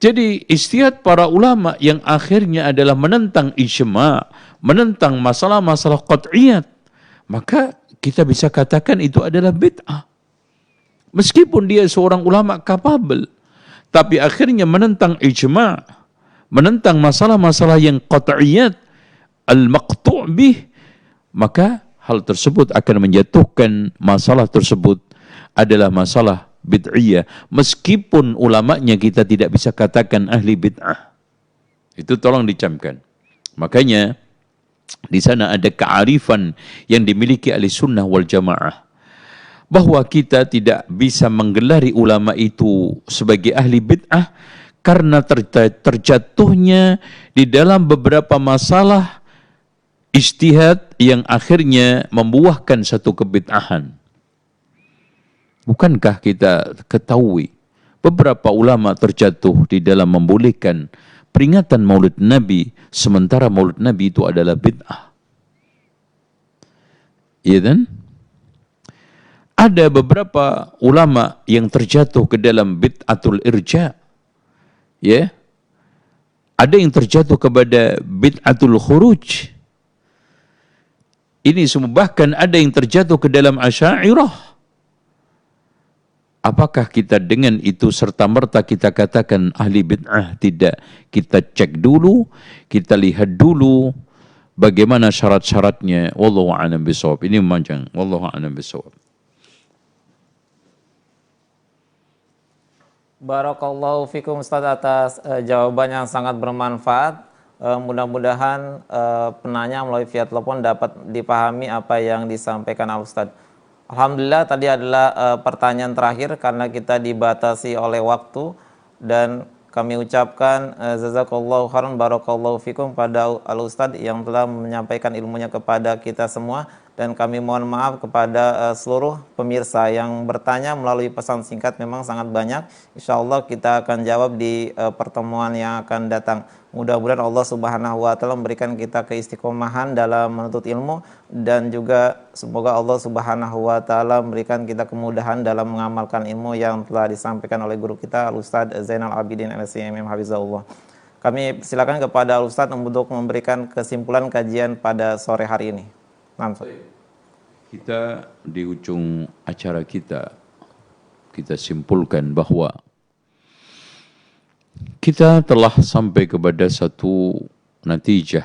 Speaker 1: Jadi ijtihad para ulama yang akhirnya adalah menentang ijma', menentang masalah-masalah qat'iyat, maka kita bisa katakan itu adalah bid'ah. Meskipun dia seorang ulama kapabel, tapi akhirnya menentang ijma', menentang masalah-masalah yang qat'iyat, al-maqtu' bih, maka hal tersebut akan menjatuhkan masalah tersebut adalah masalah bid'iyah, meskipun ulamanya kita tidak bisa katakan ahli bid'ah. Itu tolong dicamkan. Makanya di sana ada kearifan yang dimiliki ahli sunnah wal jamaah, bahwa kita tidak bisa menggelari ulama itu sebagai ahli bid'ah karena terjatuhnya di dalam beberapa masalah ijtihad yang akhirnya membuahkan satu kebid'ahan. Bukankah kita ketahui beberapa ulama terjatuh di dalam membolehkan peringatan Maulid Nabi, sementara Maulid Nabi itu adalah bid'ah? Iya kan? Ada beberapa ulama yang terjatuh ke dalam bid'atul irja. Ya. Ada yang terjatuh kepada bid'atul khuruj. Ini semua, bahkan ada yang terjatuh ke dalam asy'ariyah. Apakah kita dengan itu serta-merta kita katakan ahli bid'ah? Tidak. Kita cek dulu, kita lihat dulu bagaimana syarat-syaratnya. Wallahu a'lam bishawab. Ini memanjang. Wallahu a'lam bishawab.
Speaker 2: Barakallahu fikum Ustaz atas jawaban yang sangat bermanfaat. Mudah-mudahan penanya melalui via telepon dapat dipahami apa yang disampaikan Al Ustaz. Alhamdulillah tadi adalah pertanyaan terakhir karena kita dibatasi oleh waktu, dan kami ucapkan jazakallahu khairan barakallahu fikum pada Al Ustaz yang telah menyampaikan ilmunya kepada kita semua, dan kami mohon maaf kepada seluruh pemirsa yang bertanya melalui pesan singkat, memang sangat banyak. Insyaallah kita akan jawab di pertemuan yang akan datang. Mudah-mudahan Allah Subhanahu wa taala memberikan kita keistiqomahan dalam menuntut ilmu, dan juga semoga Allah Subhanahu wa taala memberikan kita kemudahan dalam mengamalkan ilmu yang telah disampaikan oleh guru kita Al Ustaz Zainal Abidin LCMM Hafizahullah. Kami silakan kepada Al Ustaz untuk memberikan kesimpulan kajian pada sore hari ini.
Speaker 1: Kita di ujung acara kita simpulkan bahwa kita telah sampai kepada satu natijah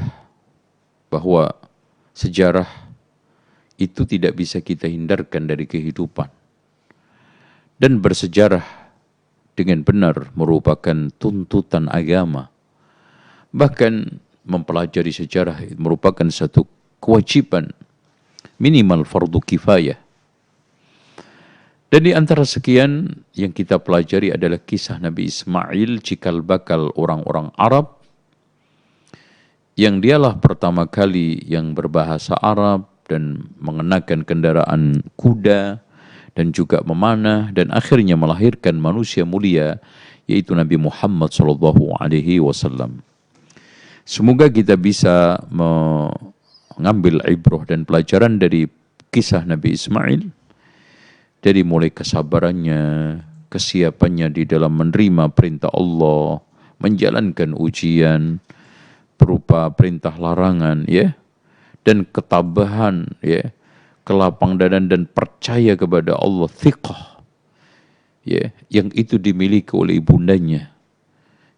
Speaker 1: bahwa sejarah itu tidak bisa kita hindarkan dari kehidupan, dan bersejarah dengan benar merupakan tuntutan agama. Bahkan mempelajari sejarah merupakan satu kewajiban, minimal fardu kifayah. Dan di antara sekian yang kita pelajari adalah kisah Nabi Ismail, cikal bakal orang-orang Arab, yang dialah pertama kali yang berbahasa Arab dan mengenakan kendaraan kuda dan juga memanah, dan akhirnya melahirkan manusia mulia yaitu Nabi Muhammad SAW. Semoga kita bisa mengambil ibrah dan pelajaran dari kisah Nabi Ismail, dari mulai kesabarannya, kesiapannya di dalam menerima perintah Allah, menjalankan ujian berupa perintah larangan, ya, dan ketabahan, ya, kelapang dadan dan percaya kepada Allah, thiqah, ya, yang itu dimiliki oleh ibundanya.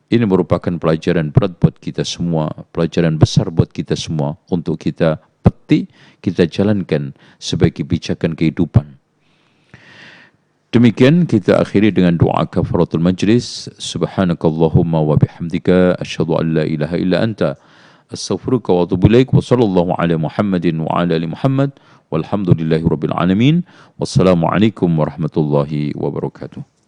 Speaker 1: Ini merupakan pelajaran berat buat kita semua, pelajaran besar buat kita semua untuk kita petik, kita jalankan sebagai pijakan kehidupan. Demikian kita akhiri dengan doa kafaratul majlis. Subhanakallahumma wa bihamdika asyhadu an la ilaha illa anta astaghfiruka wa atubu ilaik. Wa sallallahu ala Muhammadin wa ala ali Muhammad. Walhamdulillahi rabbil alamin. Wassalamualaikum warahmatullahi wabarakatuh.